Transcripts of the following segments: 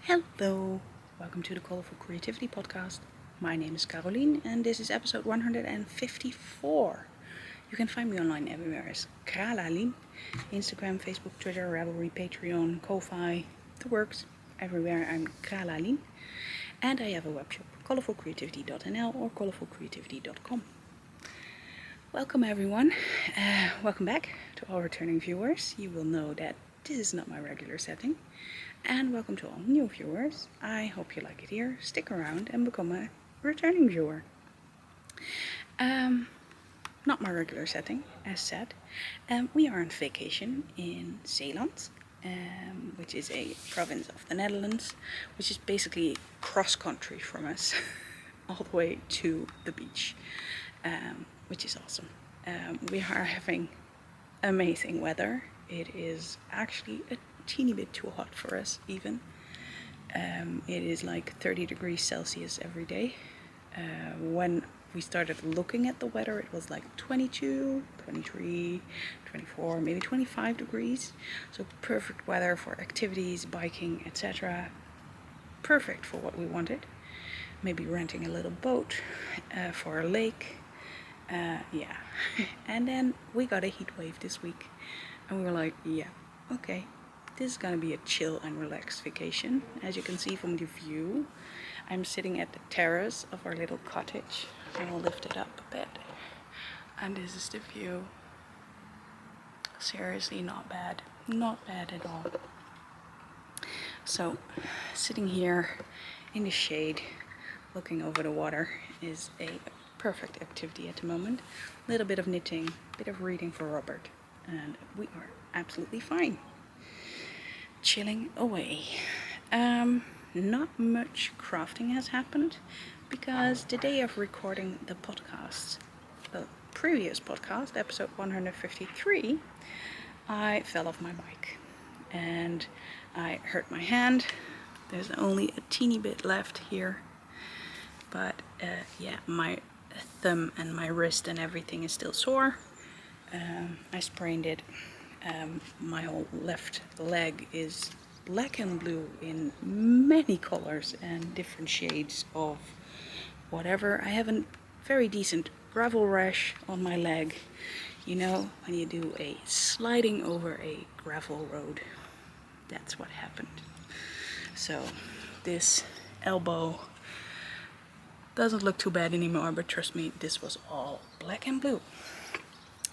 Hello, welcome to the Colourful Creativity podcast. My name is Carolien and this is episode 154. You can find me online everywhere as Kralien, Instagram, Facebook, Twitter, Ravelry, Patreon, Ko-Fi, the works. Everywhere I'm Kralien. And I have a webshop, colourfulcreativity.nl or colourfulcreativity.com. Welcome everyone, welcome back to all returning viewers. You will know that this is not my regular setting. And welcome to all new viewers. I hope you like it here. Stick around and become a returning viewer. Not my regular setting, as said. We are on vacation in Zeeland, which is a province of the Netherlands, which is basically cross-country from us, all the way to the beach, which is awesome. We are having amazing weather. It is actually a teeny bit too hot for us even. It is like 30 degrees Celsius every day. When we started looking at the weather, it was like 22, 23, 24, maybe 25 degrees. So perfect weather for activities, biking, etc. Perfect for what we wanted. Maybe renting a little boat for a lake. Yeah. And then we got a heat wave this week. And we were like, yeah, okay. This is gonna be a chill and relaxed vacation. As you can see from the view, I'm sitting at the terrace of our little cottage. I will lift it up a bit. And this is the view. Seriously, not bad. Not bad at all. So, sitting here in the shade, looking over the water is a perfect activity at the moment. A little bit of knitting, a bit of reading for Robert. And we are absolutely fine. Chilling away. Not much crafting has happened because the day of recording the podcast, the previous podcast, episode 153, I fell off my bike and I hurt my hand. There's only a teeny bit left here, but yeah, my thumb and my wrist and everything is still sore. I sprained it. My whole left leg is black and blue in many colors and different shades of whatever. I have a very decent gravel rash on my leg. You know, when you do a sliding over a gravel road. That's what happened. So this elbow doesn't look too bad anymore, but trust me, this was all black and blue.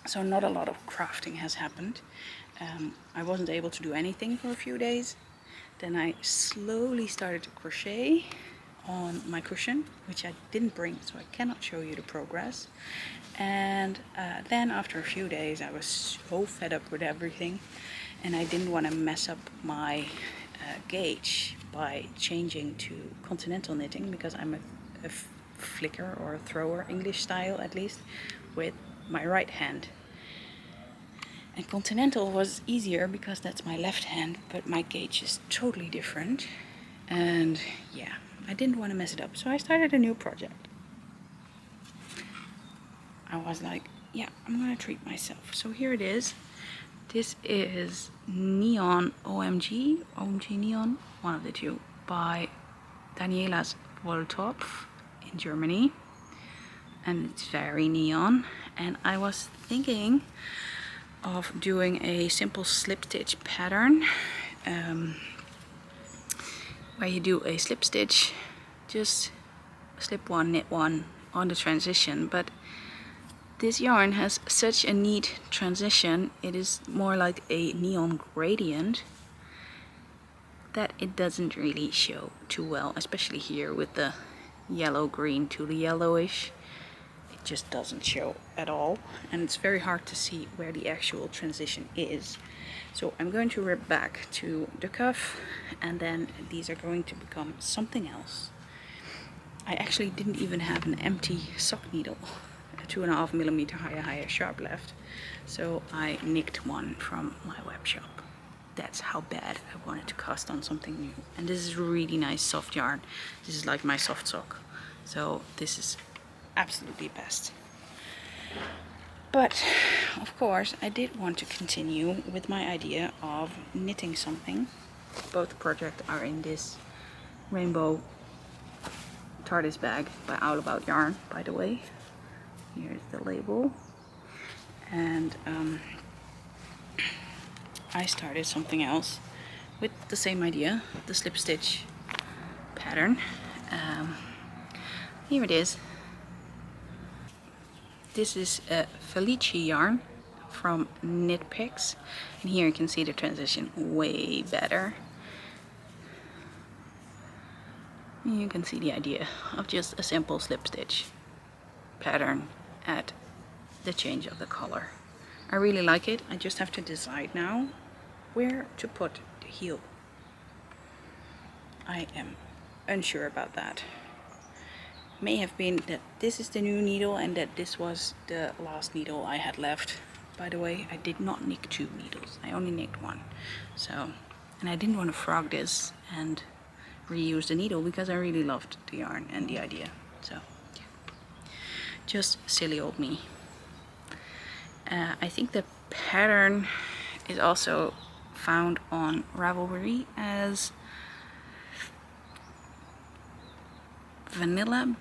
So not a lot of crafting has happened. I wasn't able to do anything for a few days. Then I slowly started to crochet on my cushion, which I didn't bring, so I cannot show you the progress. And then after a few days, I was so fed up with everything, and I didn't want to mess up my gauge by changing to continental knitting, because I'm a flicker or a thrower, English style at least, with my right hand. And continental was easier because that's my left hand, but my gauge is totally different. And yeah, I didn't want to mess it up, so I started a new project. I was like, yeah, I'm gonna treat myself. So here it is. This is Neon OMG Neon, one of the two, by Danielas Wolltopf in Germany. And it's very neon. And I was thinking of doing a simple slip stitch pattern where you do a slip stitch, just slip one, knit one on the transition. But this yarn has such a neat transition, it is more like a neon gradient, that it doesn't really show too well, especially here with the yellow green to the yellowish. Just doesn't show at all, and it's very hard to see where the actual transition is. So I'm going to rip back to the cuff, and then these are going to become something else. I actually didn't even have an empty sock needle, a 2.5mm higher sharp left, so I nicked one from my web shop. That's how bad I wanted to cast on something new. And this is really nice soft yarn. This is like my soft sock, so this is absolutely best. But of course I did want to continue with my idea of knitting something. Both projects are in this rainbow TARDIS bag by All About Yarn, by the way. Here's the label. And I started something else with the same idea, the slip stitch pattern. Here it is. This is a Felici yarn from KnitPicks, and here you can see the transition way better. You can see the idea of just a simple slip stitch pattern at the change of the color. I really like it. I just have to decide now where to put the heel. I am unsure about that. May have been that this is the new needle and that this was the last needle I had left. By the way, I did not knit 2 needles. I only knit 1. So, and I didn't want to frog this and reuse the needle because I really loved the yarn and the idea. So, yeah. Just silly old me. I think the pattern is also found on Ravelry as vanilla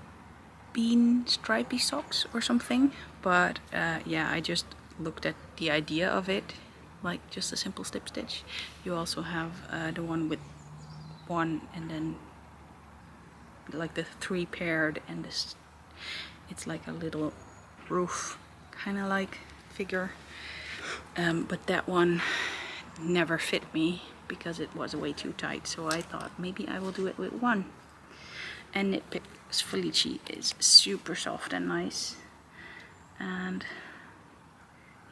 bean stripy socks or something, but yeah, I just looked at the idea of it, like just a simple slip stitch. You also have the one with 1 and then like the 3 paired, and this, it's like a little roof kind of like figure, but that one never fit me because it was way too tight, so I thought maybe I will do it with 1. And KnitPicks Felici is super soft and nice. And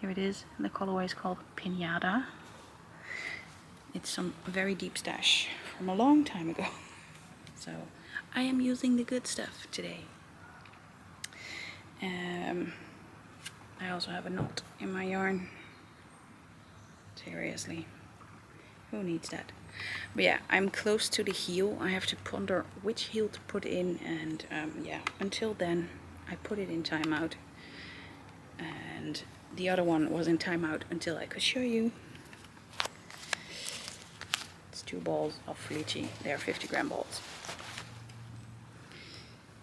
here it is. The colorway is called Pinata. It's some very deep stash from a long time ago. So I am using the good stuff today. I also have a knot in my yarn. Seriously, who needs that? But yeah, I'm close to the heel. I have to ponder which heel to put in, and yeah, until then I put it in timeout, and the other one was in timeout until I could show you. It's 2 balls of Felici. They're 50-gram balls.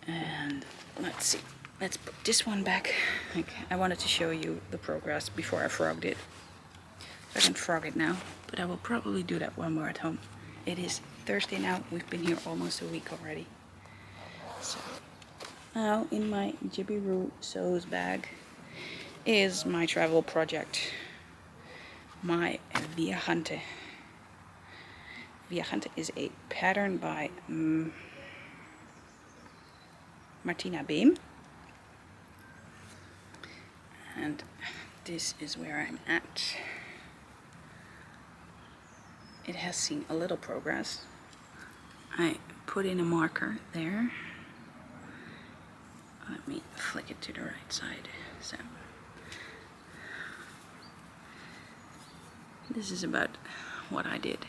And let's see, let's put this one back. I wanted to show you the progress before I frogged it. I can frog it now, but I will probably do that when we're at home. It is Thursday now. We've been here almost a week already. So now in my Jibberoo Sews bag is my travel project, my Viajante. Viajante is a pattern by Martina Behm, and this is where I'm at. It has seen a little progress. I put in a marker there. Let me flick it to the right side. So this is about what I did.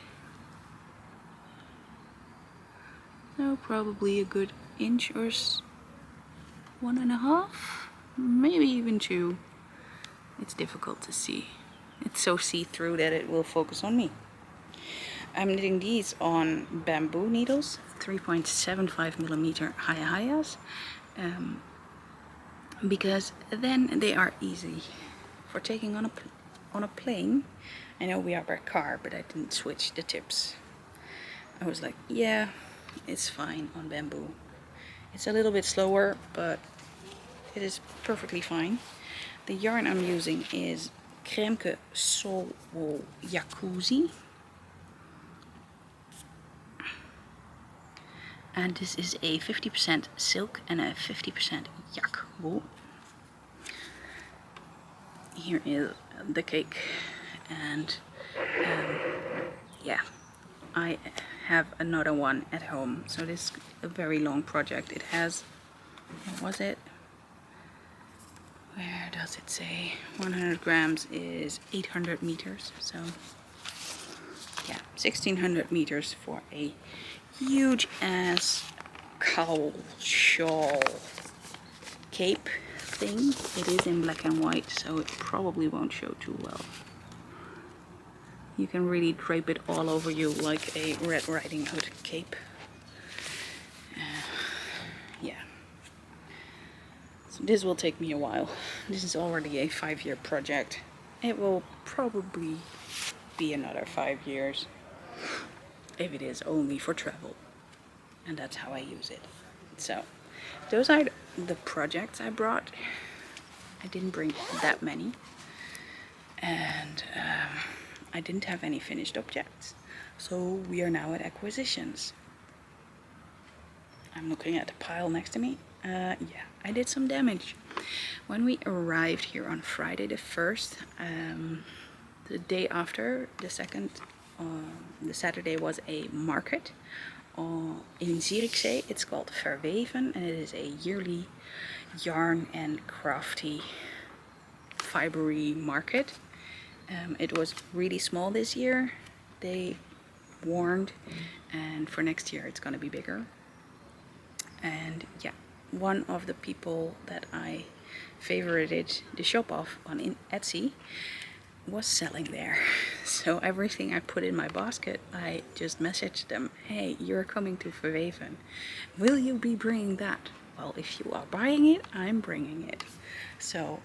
So probably a good inch or 1.5, maybe even 2. It's difficult to see. It's so see-through that it will focus on me. I'm knitting these on bamboo needles, 3.75mm Hayahayas, because then they are easy for taking on a plane. I know we are by car, but I didn't switch the tips. I was like, yeah, it's fine on bamboo. It's a little bit slower, but it is perfectly fine. The yarn I'm using is Kremke Soul Wool Yakusi. And this is a 50% silk and a 50% yak wool. Here is the cake, and yeah, I have another one at home, so this is a very long project. It has, what was it? Where does it say? 100 grams is 800 meters, so yeah, 1600 meters for a huge ass cowl shawl cape thing. It is in black and white, so it probably won't show too well. You can really drape it all over you like a Red Riding Hood cape. this will take me a while. This is already a 5-year project. It will probably be another 5 years if it is only for travel, and that's how I use it. So those are the projects I brought. I didn't bring that many, and I didn't have any finished objects, so we are now at acquisitions. I'm looking at the pile next to me. Yeah, I did some damage. When we arrived here on Friday the 1st, the day after, the 2nd, the Saturday was a market in Zierikzee. It's called Verweven, and it is a yearly yarn and crafty fibery market. It was really small this year, they warned, and for next year it's going to be bigger. And yeah, one of the people that I favorited the shop of on Etsy was selling there. So everything I put in my basket, I just messaged them, hey, you're coming to Verweven, will you be bringing that? Well, if you are buying it, I'm bringing it. So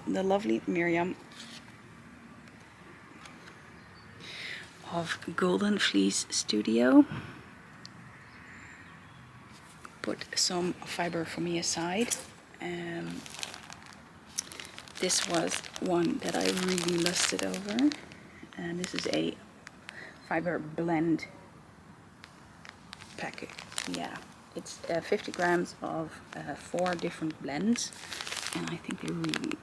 the lovely Miriam of Golden Fleece Studio put some fiber for me aside. This was one that I really lusted over, and this is a fiber blend packet. Yeah, it's 50 grams of 4 different blends, and I think they really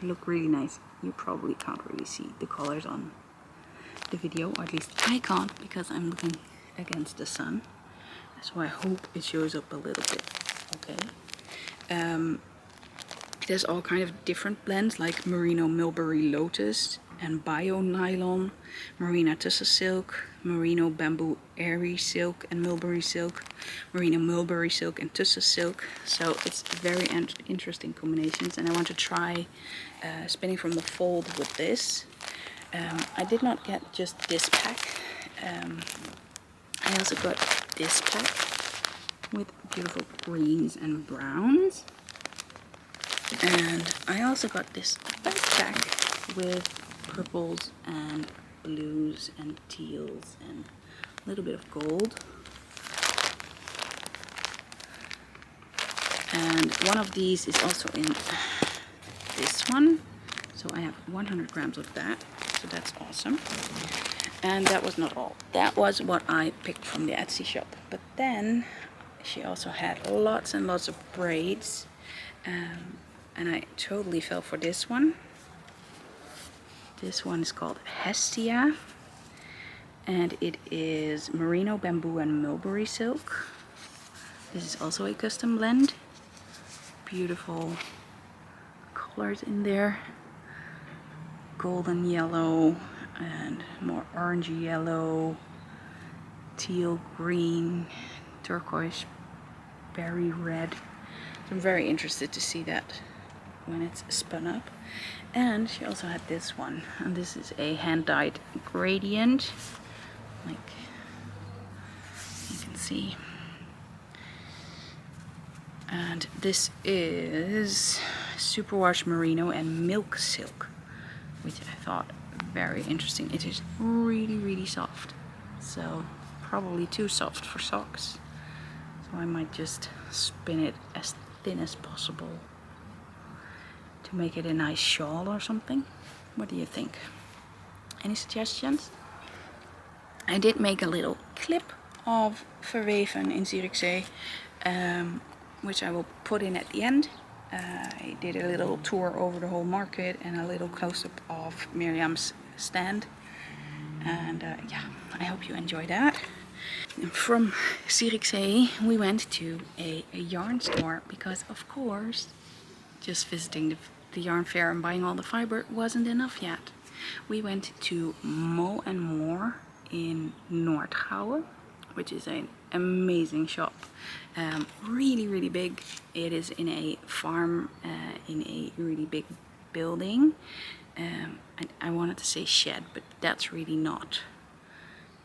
look really nice. You probably can't really see the colors on the video, or at least I can't because I'm looking against the sun. So I hope it shows up a little bit. Okay. There's all kind of different blends like Merino Mulberry Lotus and Bio Nylon, Merino Tussa Silk, Merino Bamboo Airy Silk and Mulberry Silk, Merino Mulberry Silk and Tussa Silk. So it's very interesting combinations, and I want to try spinning from the fold with this. I did not get just this pack. I also got this pack with beautiful greens and browns. And I also got this backpack with purples and blues and teals and a little bit of gold. And one of these is also in this one. So I have 100 grams of that. So that's awesome. And that was not all. That was what I picked from the Etsy shop. But then she also had lots and lots of braids. And I totally fell for this one. This one is called Hestia, and it is Merino Bamboo and Mulberry Silk. This is also a custom blend. Beautiful colors in there. Golden yellow and more orangey yellow, teal green, turquoise, berry red. So I'm very interested to see that when it's spun up. And she also had this one, and this is a hand-dyed gradient, like you can see. And this is superwash merino and milk silk, which I thought very interesting. It is really soft, so probably too soft for socks, so I might just spin it as thin as possible to make it a nice shawl or something. What do you think? Any suggestions? I did make a little clip of Verweven in Zierikzee, which I will put in at the end. I did a little tour over the whole market and a little close-up of Miriam's stand. And yeah, I hope you enjoy that. From Zierikzee we went to a yarn store because, of course, just visiting the yarn fair and buying all the fiber wasn't enough yet. We went to Mo & More in Noordgouwen, which is an amazing shop. Really big. It is in a farm in a really big building. I wanted to say shed, but that's really not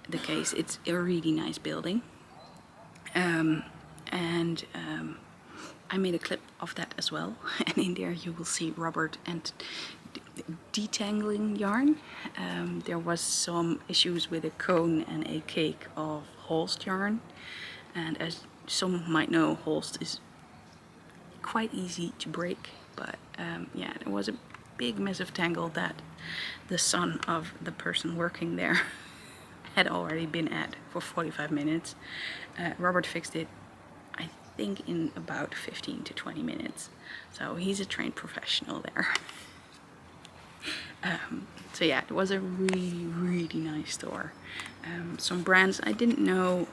the case. It's a really nice building. I made a clip of that as well, and in there you will see Robert and detangling yarn. There was some issues with a cone and a cake of Holst yarn, and as some might know, Holst is quite easy to break, but yeah, there was a big mess of tangle that the son of the person working there had already been at for 45 minutes. Robert fixed it, I think, in about 15 to 20 minutes. So he's a trained professional there. So yeah, it was a really nice store. Some brands I didn't know,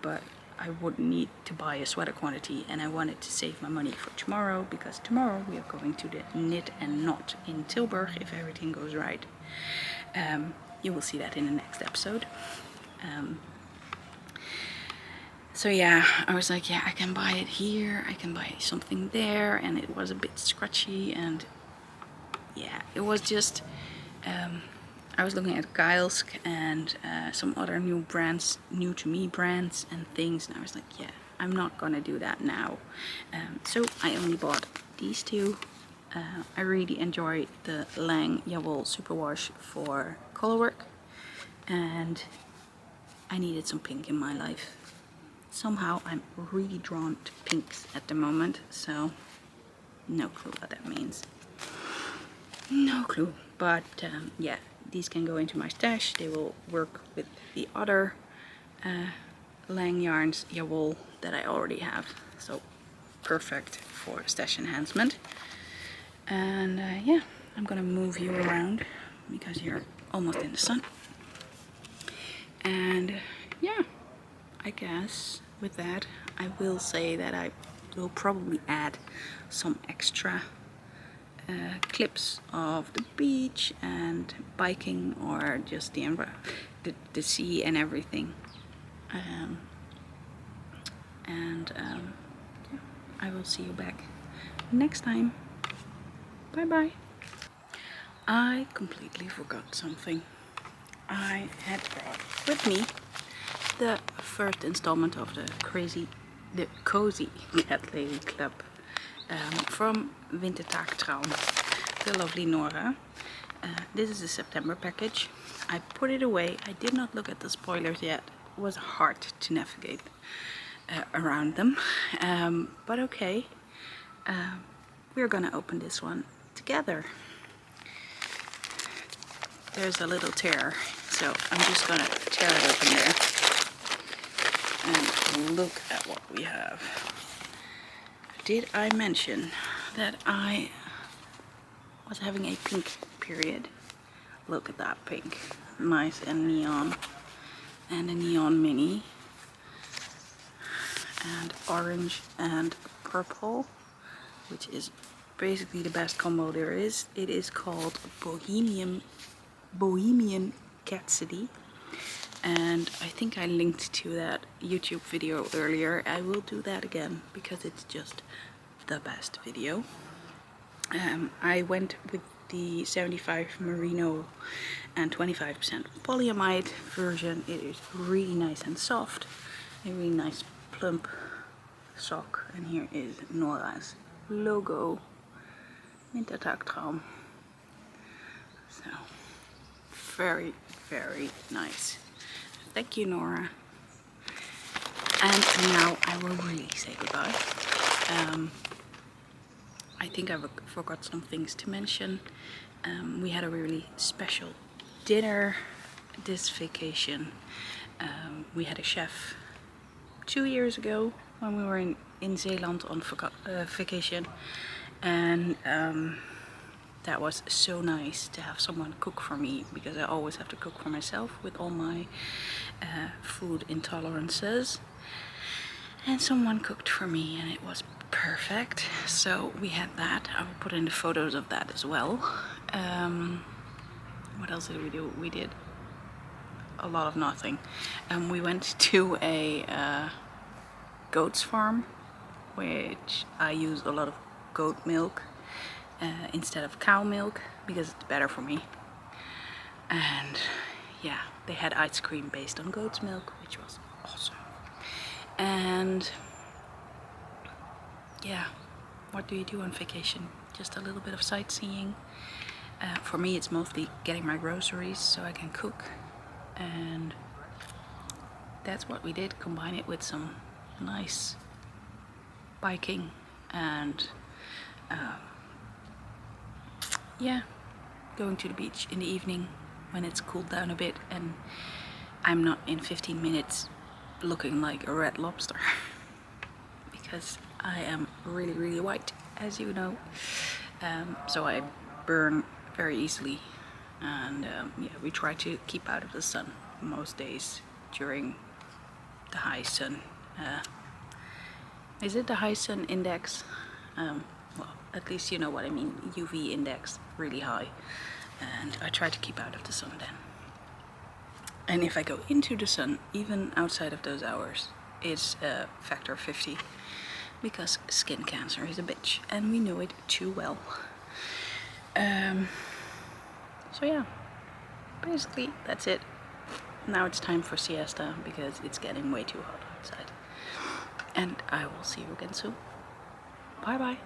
but I would need to buy a sweater quantity, and I wanted to save my money for tomorrow, because tomorrow we are going to the Knit and Knot in Tilburg if everything goes right. You will see that in the next episode. So yeah, I was like, yeah, I can buy it here, I can buy something there, and it was a bit scratchy, and yeah, it was just, I was looking at Giles and some other new brands, new to me brands and things, and I was like, yeah, I'm not gonna do that now. So I only bought these two. I really enjoy the Lang Woul Superwash for color work, and I needed some pink in my life. Somehow I'm really drawn to pinks at the moment, so no clue what that means. No clue, but yeah, these can go into my stash. They will work with the other Lang yarns Woul that I already have, so perfect for stash enhancement. And yeah, I'm gonna move you around because you're almost in the sun. And yeah, I guess with that I will say that I will probably add some extra clips of the beach and biking, or just the sea and everything. Yeah, I will see you back next time. Bye bye. I completely forgot something. I had brought with me the first installment of the Cozy Cat Lady Club from Wintertagtraum, the lovely Nora. This is a September package. I put it away. I did not look at the spoilers yet. It was hard to navigate around them, but okay. We're gonna open this one together. There's a little tear, so I'm just gonna tear it open there and look at what we have. Did I mention that I was having a pink period? Look at that pink, nice and neon, and a neon mini, and orange and purple, which is basically the best combo there is. It is called Bohemian Cat City, and I think I linked to that YouTube video earlier. I will do that again because it's just the best video. I went with the 75 merino and 25% polyamide version. It is really nice and soft, a really nice plump sock, and here is Nora's logo, Wintertagtraum. So very nice. Thank you, Nora. And now I will really say goodbye. I think I forgot some things to mention. We had a really special dinner this vacation. We had a chef 2 years ago when we were in Zeeland on vacation, and that was so nice to have someone cook for me, because I always have to cook for myself with all my food intolerances. And someone cooked for me, and it was perfect. So we had that. I will put in the photos of that as well. What else did we do? We did a lot of nothing. We went to a goat's farm, which I use a lot of goat milk instead of cow milk because it's better for me. And yeah, they had ice cream based on goat's milk, which was awesome. And yeah, what do you do on vacation? Just a little bit of sightseeing. For me, it's mostly getting my groceries so I can cook, and that's what we did. Combine it with some nice biking and yeah, going to the beach in the evening when it's cooled down a bit and I'm not in 15 minutes looking like a red lobster because I am really, really white, as you know. So I burn very easily, and yeah, we try to keep out of the sun most days during the high sun. Is it the high sun index? Well, at least you know what I mean. UV index really high, and I try to keep out of the sun then. And if I go into the sun, even outside of those hours, it's a factor of 50, because skin cancer is a bitch, and we know it too well. So yeah, basically that's it. Now it's time for siesta because it's getting way too hot outside. And I will see you again soon. Bye bye.